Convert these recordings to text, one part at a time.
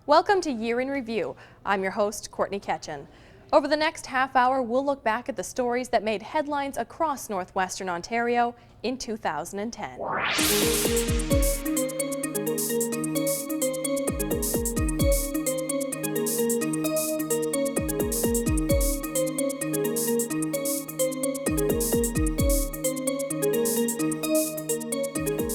Welcome to Year in Review. I'm your host, Courtney Ketchen. Over the next half hour, we'll look back at the stories that made headlines across northwestern Ontario in 2010.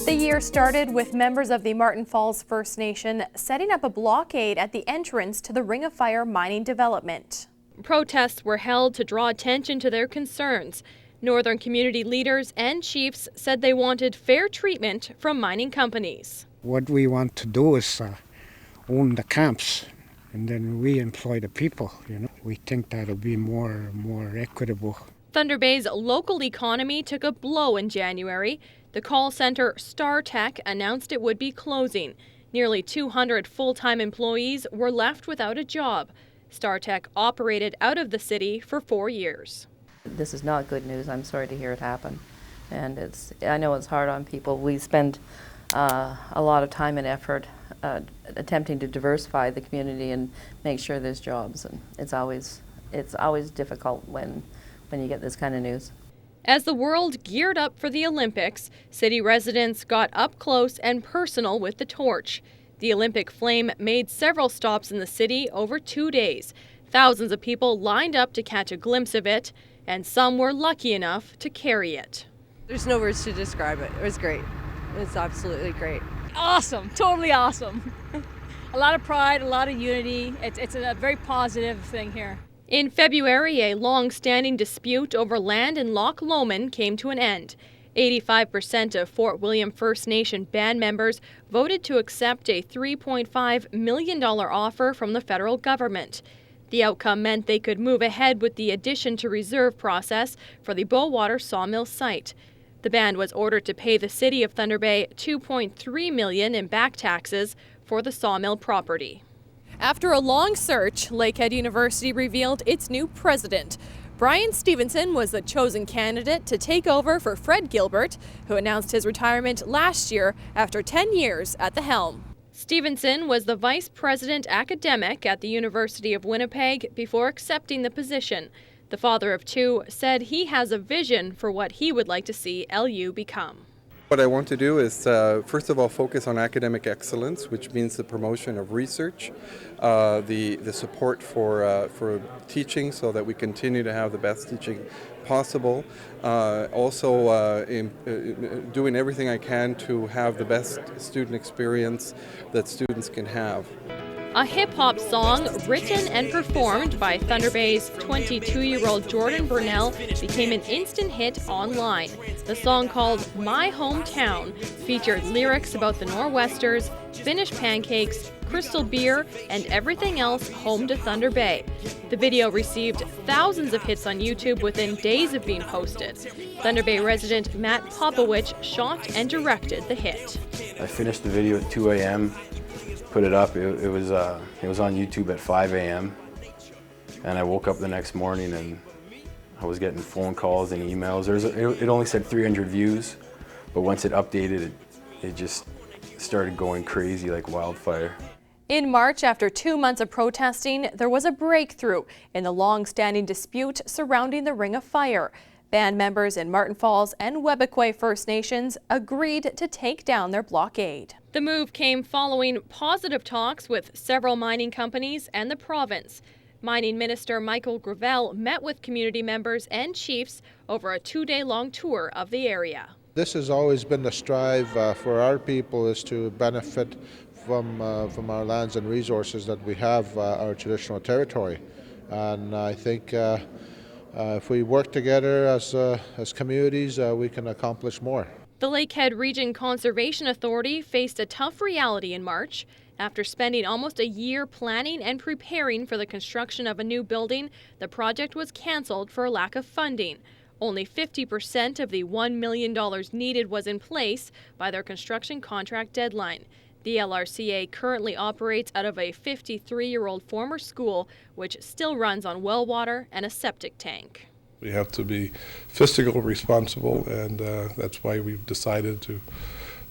The year started with members of the Martin Falls First Nation setting up a blockade at the entrance to the Ring of Fire mining development. Protests were held to draw attention to their concerns. Northern community leaders and chiefs said they wanted fair treatment from mining companies. What we want to do is own the camps, and then we employ the people. We think that'll be more equitable. Thunder Bay's local economy took a blow in January. The call center StarTech announced it would be closing. Nearly 200 full-time employees were left without a job. StarTech operated out of the city for 4 years. This is not good news. I'm sorry to hear it happen. And I know it's hard on people. We spend a lot of time and effort attempting to diversify the community and make sure there's jobs. And it's always difficult when you get this kind of news. As the world geared up for the Olympics, city residents got up close and personal with the torch. The Olympic flame made several stops in the city over 2 days. Thousands of people lined up to catch a glimpse of it, and some were lucky enough to carry it. There's no words to describe it. It was great. It's absolutely great. Awesome, totally awesome. A lot of pride, a lot of unity. It's a very positive thing here. In February, a long-standing dispute over land in Loch Lomond came to an end. 85% of Fort William First Nation band members voted to accept a $3.5 million offer from the federal government. The outcome meant they could move ahead with the addition to reserve process for the Bowater sawmill site. The band was ordered to pay the city of Thunder Bay $2.3 million in back taxes for the sawmill property. After a long search, Lakehead University revealed its new president. Brian Stevenson was the chosen candidate to take over for Fred Gilbert, who announced his retirement last year after 10 years at the helm. Stevenson was the vice president academic at the University of Winnipeg before accepting the position. The father of two said he has a vision for what he would like to see LU become. What I want to do is, first of all, focus on academic excellence, which means the promotion of research, the support for teaching so that we continue to have the best teaching possible. Also, doing everything I can to have the best student experience that students can have. A hip-hop song written and performed by Thunder Bay's 22-year-old Jordan Burnell became an instant hit online. The song called My Hometown featured lyrics about the Nor'westers, Finnish pancakes, crystal beer, and everything else home to Thunder Bay. The video received thousands of hits on YouTube within days of being posted. Thunder Bay resident Matt Popowich shot and directed the hit. I finished the video at 2 a.m., put it up. It was on YouTube at 5 a.m. and I woke up the next morning and I was getting phone calls and emails. It only said 300 views, but once it updated, it just started going crazy like wildfire. In March, after 2 months of protesting, there was a breakthrough in the long-standing dispute surrounding the Ring of Fire. Band members in Martin Falls and Webequie First Nations agreed to take down their blockade. The move came following positive talks with several mining companies and the province. Mining Minister Michael Gravel met with community members and chiefs over a 2-day-long tour of the area. This has always been the strive for our people, is to benefit from our lands and resources that we have, our traditional territory. And I think if we work together as communities, we can accomplish more. The Lakehead Region Conservation Authority faced a tough reality in March. After spending almost a year planning and preparing for the construction of a new building, the project was canceled for lack of funding. Only 50% of the $1 million needed was in place by their construction contract deadline. The LRCA currently operates out of a 53-year-old former school, which still runs on well water and a septic tank. We have to be fiscally responsible, and that's why we've decided to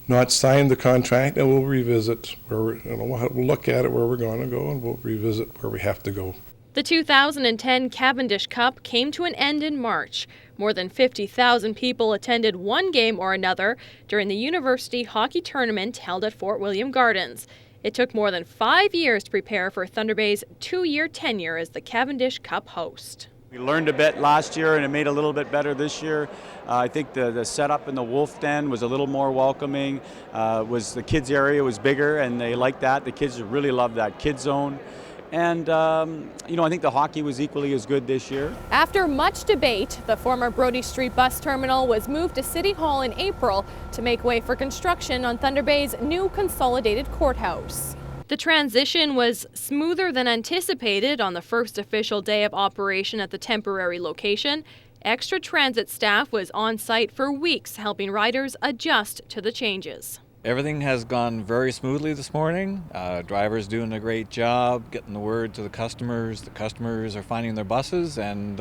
not signed the contract, and we'll revisit we'll look at it where we're going to go, and we'll revisit where we have to go. The 2010 Cavendish Cup came to an end in March. More than 50,000 people attended one game or another during the university hockey tournament held at Fort William Gardens. It took more than 5 years to prepare for Thunder Bay's 2-year tenure as the Cavendish Cup host. We learned a bit last year and it made it a little bit better this year. I think the setup in the Wolf Den was a little more welcoming. Was the kids area was bigger and they liked that. The kids really loved that kid zone. And, I think the hockey was equally as good this year. After much debate, the former Brodie Street bus terminal was moved to City Hall in April to make way for construction on Thunder Bay's new consolidated courthouse. The transition was smoother than anticipated on the first official day of operation at the temporary location. Extra transit staff was on site for weeks helping riders adjust to the changes. Everything has gone very smoothly this morning. Drivers doing a great job getting the word to the customers. The customers are finding their buses, and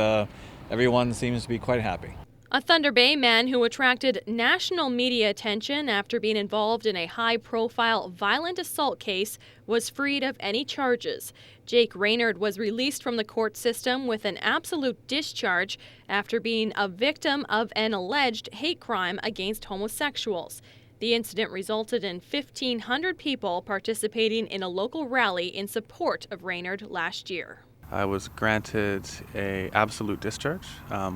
everyone seems to be quite happy. A Thunder Bay man who attracted national media attention after being involved in a high-profile violent assault case was freed of any charges. Jake Raynard was released from the court system with an absolute discharge after being a victim of an alleged hate crime against homosexuals. The incident resulted in 1,500 people participating in a local rally in support of Raynard last year. I was granted an absolute discharge,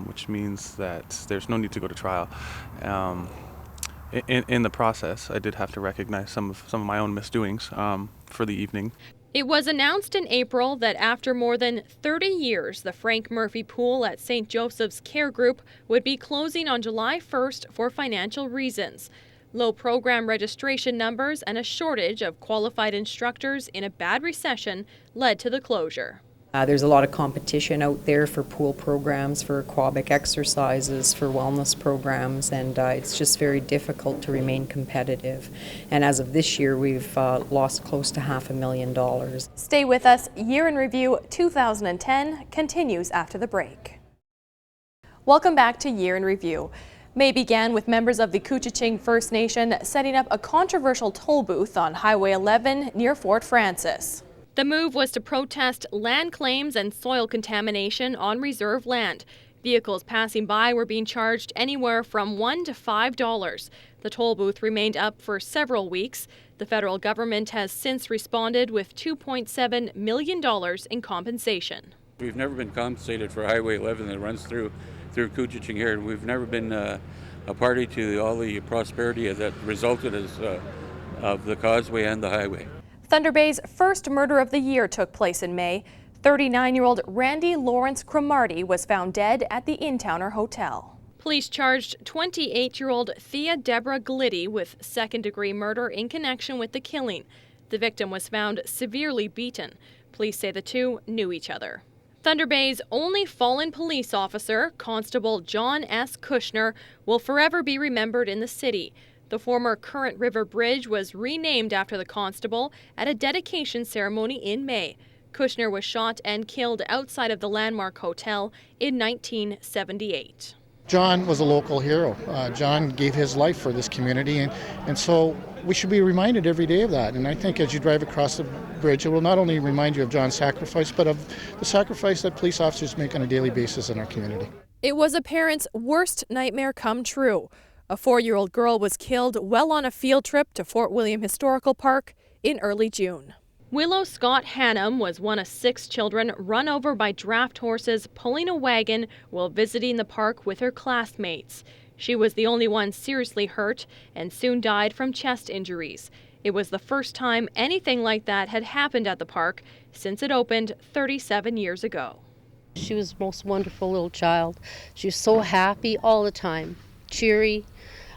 which means that there's no need to go to trial. In the process, I did have to recognize some of my own misdoings for the evening. It was announced in April that after more than 30 years, the Frank Murphy Pool at St. Joseph's Care Group would be closing on July 1st for financial reasons. Low program registration numbers and a shortage of qualified instructors in a bad recession led to the closure. There's a lot of competition out there for pool programs, for aquatic exercises, for wellness programs, and it's just very difficult to remain competitive. And as of this year, we've lost close to $500,000. Stay with us. Year in Review 2010 continues after the break. Welcome back to Year in Review. May began with members of the Couchiching First Nation setting up a controversial toll booth on Highway 11 near Fort Francis. The move was to protest land claims and soil contamination on reserve land. Vehicles passing by were being charged anywhere from $1 to $5. The toll booth remained up for several weeks. The federal government has since responded with $2.7 million in compensation. We've never been compensated for Highway 11 that runs through Couchiching here, and we've never been a party to all the prosperity that resulted of the causeway and the highway. Thunder Bay's first murder of the year took place in May. 39-year-old Randy Lawrence Cromartie was found dead at the In-Towner Hotel. Police charged 28-year-old Thea Deborah Gliddy with second-degree murder in connection with the killing. The victim was found severely beaten. Police say the two knew each other. Thunder Bay's only fallen police officer, Constable John S. Kushner, will forever be remembered in the city. The former Current River Bridge was renamed after the constable at a dedication ceremony in May. Kushner was shot and killed outside of the Landmark Hotel in 1978. John was a local hero. John gave his life for this community, and so we should be reminded every day of that. And I think as you drive across the bridge, it will not only remind you of John's sacrifice, but of the sacrifice that police officers make on a daily basis in our community. It was a parent's worst nightmare come true. A 4-year-old girl was killed while on a field trip to Fort William Historical Park in early June. Willow Scott Hannum was one of 6 children run over by draft horses pulling a wagon while visiting the park with her classmates. She was the only one seriously hurt and soon died from chest injuries. It was the first time anything like that had happened at the park since it opened 37 years ago. She was the most wonderful little child. She was so happy all the time, cheery,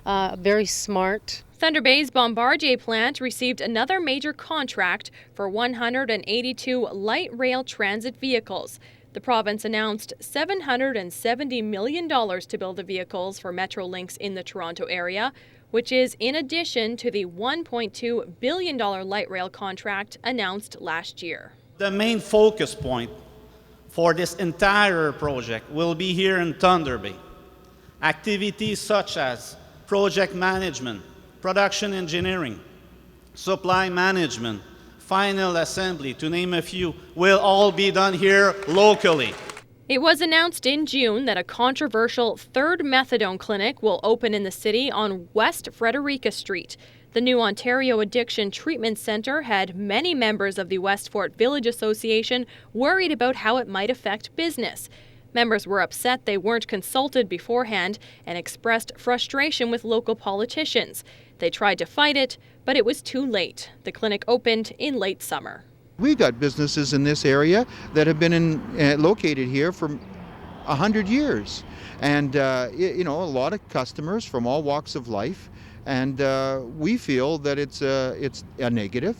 very smart. Thunder Bay's Bombardier plant received another major contract for 182 light rail transit vehicles. The province announced $770 million to build the vehicles for Metrolinx in the Toronto area, which is in addition to the $1.2 billion light rail contract announced last year. The main focus point for this entire project will be here in Thunder Bay. Activities such as project management, production engineering, supply management, final assembly, to name a few, will all be done here locally. It was announced in June that a controversial third methadone clinic will open in the city on West Frederica Street. The new Ontario Addiction Treatment Centre had many members of the Westfort Village Association worried about how it might affect business. Members were upset they weren't consulted beforehand and expressed frustration with local politicians. They tried to fight it, but it was too late. The clinic opened in late summer. We got businesses in this area that have been located here for 100 years, and you know, a lot of customers from all walks of life, and we feel that it's a negative,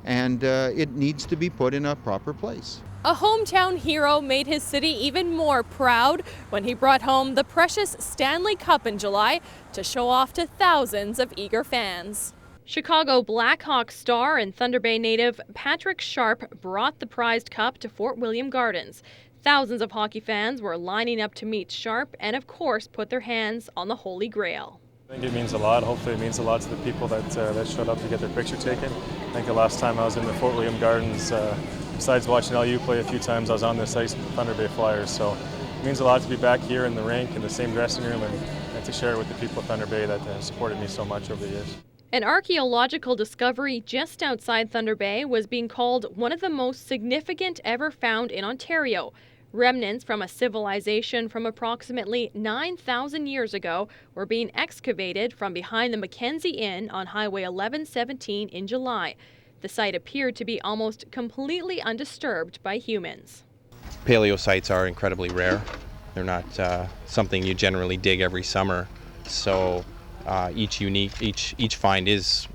and it needs to be put in a proper place. A hometown hero made his city even more proud when he brought home the precious Stanley Cup in July to show off to thousands of eager fans. Chicago Blackhawks star and Thunder Bay native Patrick Sharp brought the prized cup to Fort William Gardens. Thousands of hockey fans were lining up to meet Sharp and, of course, put their hands on the Holy Grail. I think it means a lot. Hopefully it means a lot to the people that showed up to get their picture taken. I think the last time I was in the Fort William Gardens, besides watching LU play a few times, I was on this ice with the Thunder Bay Flyers. So it means a lot to be back here in the rink, in the same dressing room, and to share it with the people of Thunder Bay that have supported me so much over the years. An archaeological discovery just outside Thunder Bay was being called one of the most significant ever found in Ontario. Remnants from a civilization from approximately 9,000 years ago were being excavated from behind the Mackenzie Inn on Highway 1117 in July. The site appeared to be almost completely undisturbed by humans. Paleo sites are incredibly rare. They're not something you generally dig every summer, so each find is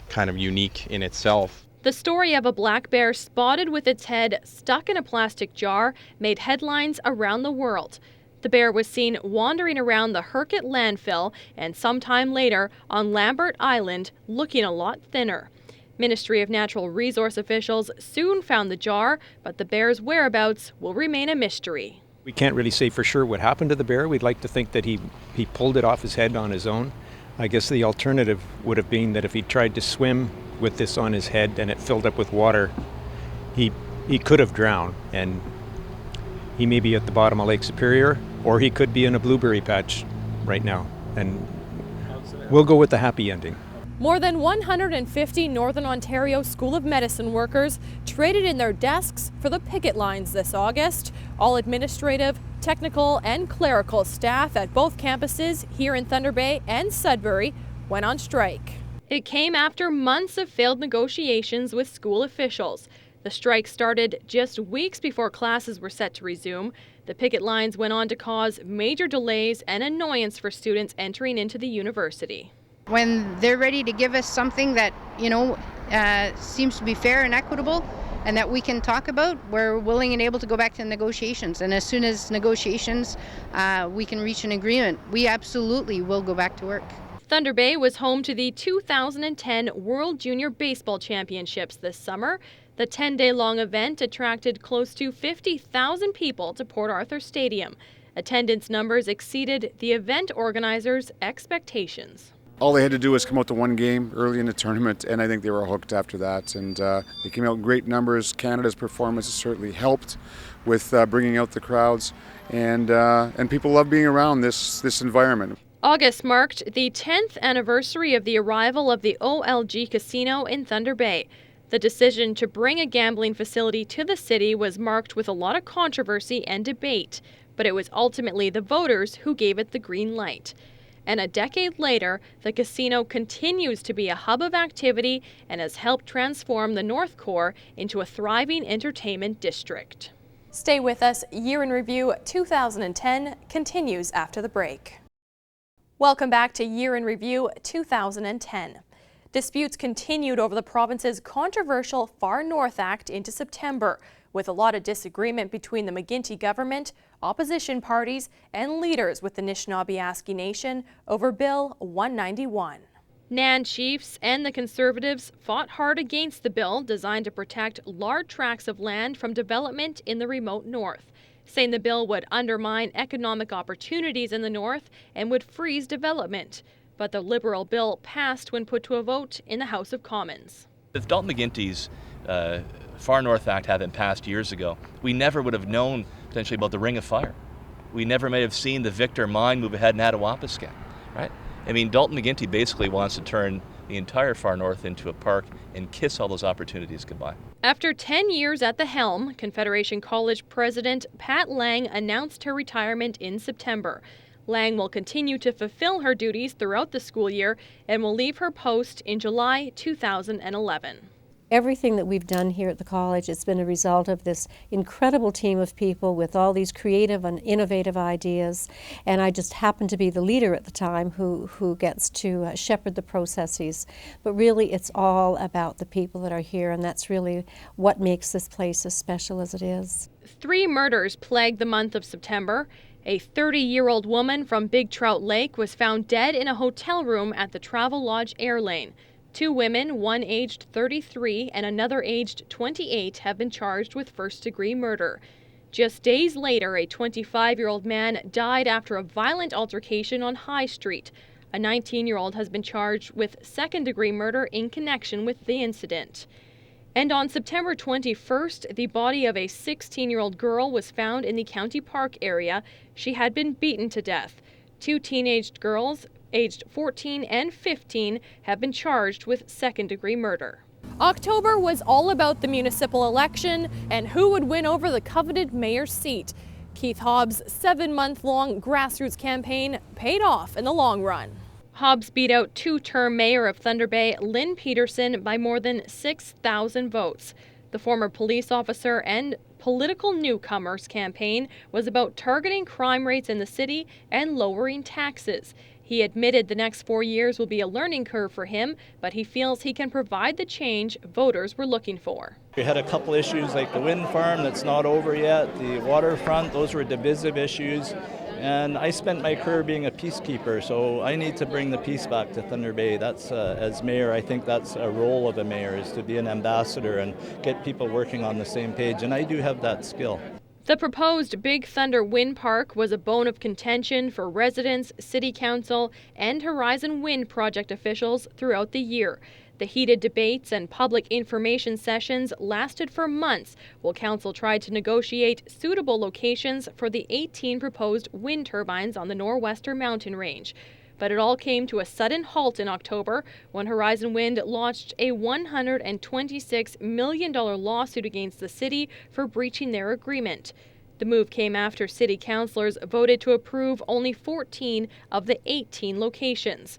kind of unique in itself. The story of a black bear spotted with its head stuck in a plastic jar made headlines around the world. The bear was seen wandering around the Hercot landfill and sometime later on Lambert Island, looking a lot thinner. Ministry of Natural Resource officials soon found the jar, but the bear's whereabouts will remain a mystery. We can't really say for sure what happened to the bear. We'd like to think that he pulled it off his head on his own. I guess the alternative would have been that if he tried to swim with this on his head and it filled up with water, he could have drowned, and he may be at the bottom of Lake Superior, or he could be in a blueberry patch right now, and we'll go with the happy ending. More than 150 Northern Ontario School of Medicine workers traded in their desks for the picket lines this August. All administrative, technical, and clerical staff at both campuses here in Thunder Bay and Sudbury went on strike. It came after months of failed negotiations with school officials. The strike started just weeks before classes were set to resume. The picket lines went on to cause major delays and annoyance for students entering into the university. When they're ready to give us something that, seems to be fair and equitable and that we can talk about, we're willing and able to go back to negotiations. And as soon as negotiations, we can reach an agreement, we absolutely will go back to work. Thunder Bay was home to the 2010 World Junior Baseball Championships this summer. The 10-day-long event attracted close to 50,000 people to Port Arthur Stadium. Attendance numbers exceeded the event organizers' expectations. All they had to do was come out to one game early in the tournament, and I think they were hooked after that. And they came out in great numbers. Canada's performance has certainly helped with bringing out the crowds, and people love being around this environment. August marked the 10th anniversary of the arrival of the Olg Casino in Thunder Bay. The decision to bring a gambling facility to the city was marked with a lot of controversy and debate, but it was ultimately the voters who gave it the green light. And a decade later, the casino continues to be a hub of activity and has helped transform the North Core into a thriving entertainment district. Stay with us. Year in Review 2010 continues after the break. Welcome back to Year in Review 2010. Disputes continued over the province's controversial Far North Act into September, with a lot of disagreement between the McGuinty government, opposition parties, and leaders with the Anishinaabe Nation over Bill 191. Nan chiefs and the Conservatives fought hard against the bill designed to protect large tracts of land from development in the remote north, saying the bill would undermine economic opportunities in the north and would freeze development. But the Liberal bill passed when put to a vote in the House of Commons. If Dalton McGuinty's Far North Act had been passed years ago, we never would have known potentially about the Ring of Fire. We never may have seen the Victor mine move ahead in Attawapiskat, right? I mean, Dalton McGuinty basically wants to turn the entire Far North into a park and kiss all those opportunities goodbye. After 10 years at the helm, Confederation College President Pat Lang announced her retirement in September. Lang will continue to fulfill her duties throughout the school year and will leave her post in July 2011. Everything that we've done here at the college, it's been a result of this incredible team of people with all these creative and innovative ideas, and I just happen to be the leader at the time who gets to shepherd the processes. But really it's all about the people that are here, and that's really what makes this place as special as it is. 3 murders plagued the month of September. A 30-year-old woman from Big Trout Lake was found dead in a hotel room at the Travel Lodge Air Lane. 2 women, one aged 33 and another aged 28, have been charged with first-degree murder. Just days later, a 25-year-old man died after a violent altercation on High Street. A 19-year-old has been charged with second-degree murder in connection with the incident. And on September 21st, the body of a 16-year-old girl was found in the County Park area. She had been beaten to death. 2 teenage girls, aged 14 and 15, have been charged with second-degree murder. October was all about the municipal election and who would win over the coveted mayor's seat. Keith Hobbs' 7-month-long grassroots campaign paid off in the long run. Hobbs beat out 2-term mayor of Thunder Bay, Lynn Peterson, by more than 6,000 votes. The former police officer and political newcomers campaign was about targeting crime rates in the city and lowering taxes. He admitted the next 4 years will be a learning curve for him, but he feels he can provide the change voters were looking for. We had a couple issues like the wind farm that's not over yet, the waterfront, those were divisive issues. And I spent my career being a peacekeeper, so I need to bring the peace back to Thunder Bay. That's, as mayor, I think that's a role of a mayor, is to be an ambassador and get people working on the same page, and I do have that skill. The proposed Big Thunder Wind Park was a bone of contention for residents, City Council, and Horizon Wind project officials throughout the year. The heated debates and public information sessions lasted for months while Council tried to negotiate suitable locations for the 18 proposed wind turbines on the Nor'Western Mountain Range. But it all came to a sudden halt in October when Horizon Wind launched a $126 million lawsuit against the city for breaching their agreement. The move came after city councilors voted to approve only 14 of the 18 locations.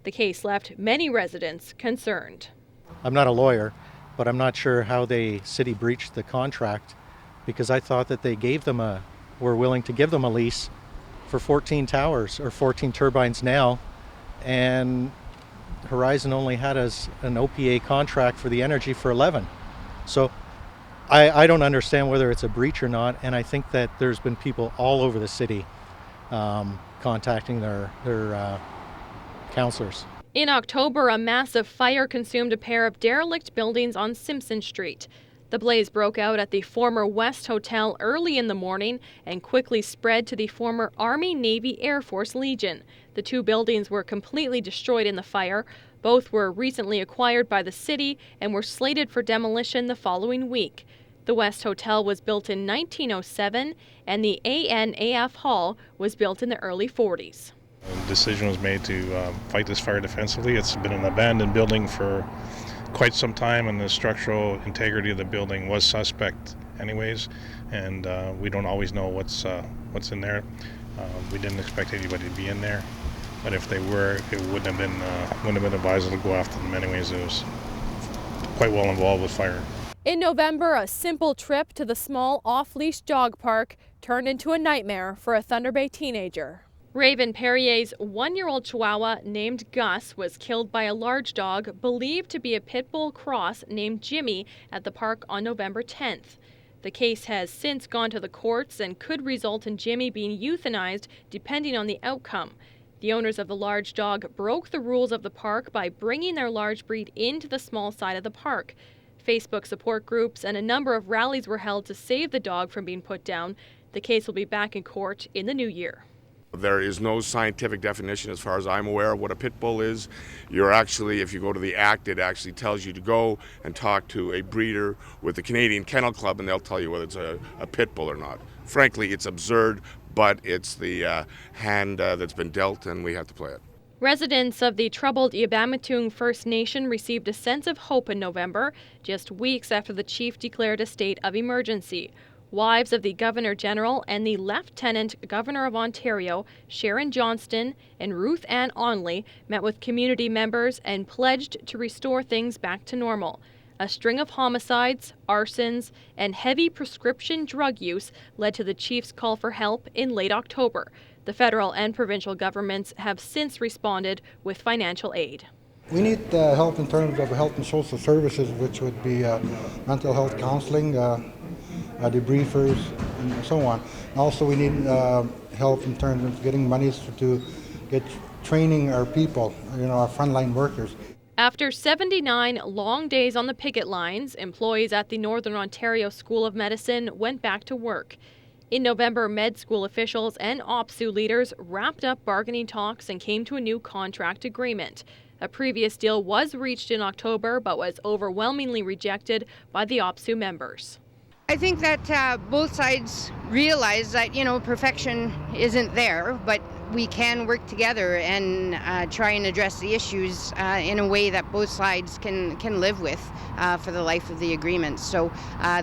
The case left many residents concerned. I'm not a lawyer, but I'm not sure how the city breached the contract, because I thought that they were willing to give them a lease for 14 towers or 14 turbines now, and Horizon only had us an OPA contract for the energy for 11. So I don't understand whether it's a breach or not, and I think that there's been people all over the city contacting their councillors. In October, a massive fire consumed a pair of derelict buildings on Simpson Street. The blaze broke out at the former West Hotel early in the morning and quickly spread to the former Army, Navy, Air Force Legion. The 2 buildings were completely destroyed in the fire. Both were recently acquired by the city and were slated for demolition the following week. The West Hotel was built in 1907 and the ANAF Hall was built in the early 40s. The decision was made to fight this fire defensively. It's been an abandoned building for quite some time, and the structural integrity of the building was suspect anyways, and we don't always know what's in there. We didn't expect anybody to be in there, but if they were, it wouldn't have been advisable to go after them anyways. It was quite well involved with fire. In November, a simple trip to the small off-leash dog park turned into a nightmare for a Thunder Bay teenager. Raven Perrier's 1-year-old Chihuahua named Gus was killed by a large dog believed to be a pit bull cross named Jimmy at the park on November 10th. The case has since gone to the courts and could result in Jimmy being euthanized depending on the outcome. The owners of the large dog broke the rules of the park by bringing their large breed into the small side of the park. Facebook support groups and a number of rallies were held to save the dog from being put down. The case will be back in court in the new year. There is no scientific definition, as far as I'm aware, of what a pit bull is. You're actually, if you go to the Act, it actually tells you to go and talk to a breeder with the Canadian Kennel Club, and they'll tell you whether it's a pit bull or not. Frankly, it's absurd, but it's the hand that's been dealt, and we have to play it. Residents of the troubled Iabamatung First Nation received a sense of hope in November, just weeks after the chief declared a state of emergency. Wives of the Governor-General and the Lieutenant Governor of Ontario, Sharon Johnston and Ruth Ann Onley, met with community members and pledged to restore things back to normal. A string of homicides, arsons, and heavy prescription drug use led to the chief's call for help in late October. The federal and provincial governments have since responded with financial aid. We need help in terms of health and social services, which would be mental health counseling, debriefers, and so on. And also, we need help in terms of getting monies to get training our people, our frontline workers. After 79 long days on the picket lines, employees at the Northern Ontario School of Medicine went back to work. In November, med school officials and OPSU leaders wrapped up bargaining talks and came to a new contract agreement. A previous deal was reached in October, but was overwhelmingly rejected by the OPSU members. I think that both sides realize that, perfection isn't there, but we can work together and try and address the issues in a way that both sides can live with for the life of the agreement. So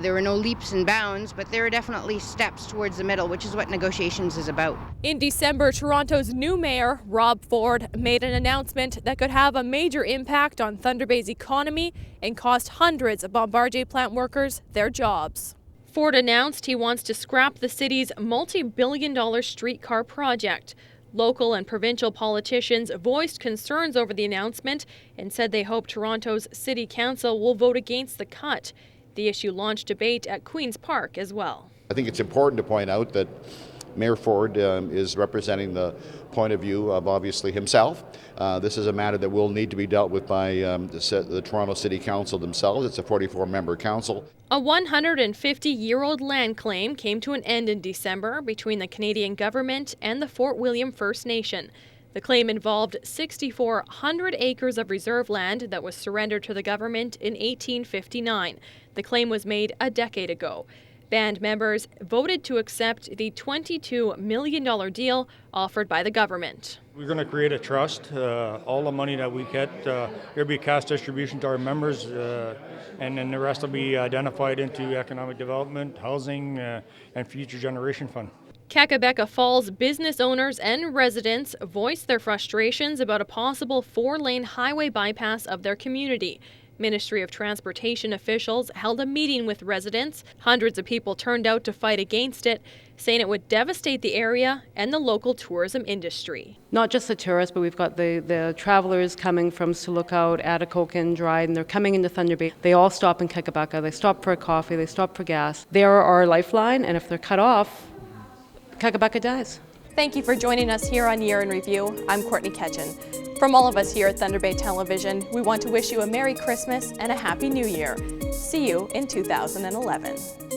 there were no leaps and bounds, but there are definitely steps towards the middle, which is what negotiations is about. In December, Toronto's new mayor, Rob Ford, made an announcement that could have a major impact on Thunder Bay's economy and cost hundreds of Bombardier plant workers their jobs. Ford announced he wants to scrap the city's multi-billion-dollar streetcar project. Local and provincial politicians voiced concerns over the announcement and said they hope Toronto's City Council will vote against the cut. The issue launched debate at Queen's Park as well. I think it's important to point out that Mayor Ford is representing the point of view of obviously himself. This is a matter that will need to be dealt with by the Toronto City Council themselves. It's a 44-member council. A 150-year-old land claim came to an end in December between the Canadian government and the Fort William First Nation. The claim involved 6,400 acres of reserve land that was surrendered to the government in 1859. The claim was made a decade ago. Band members voted to accept the $22 million deal offered by the government. We're going to create a trust. All the money that we get, there'll be a cash distribution to our members, and then the rest will be identified into economic development, housing, and future generation fund. Kakabeka Falls business owners and residents voiced their frustrations about a possible 4-lane highway bypass of their community. Ministry of Transportation officials held a meeting with residents. Hundreds of people turned out to fight against it, saying it would devastate the area and the local tourism industry. Not just the tourists, but we've got the travelers coming from Sioux Lookout, Atikokan, Dryden. They're coming into Thunder Bay. They all stop in Kakabeka. They stop for a coffee. They stop for gas. They are our lifeline, and if they're cut off, Kakabeka dies. Thank you for joining us here on Year in Review. I'm Courtney Ketchen. From all of us here at Thunder Bay Television, we want to wish you a Merry Christmas and a Happy New Year. See you in 2011.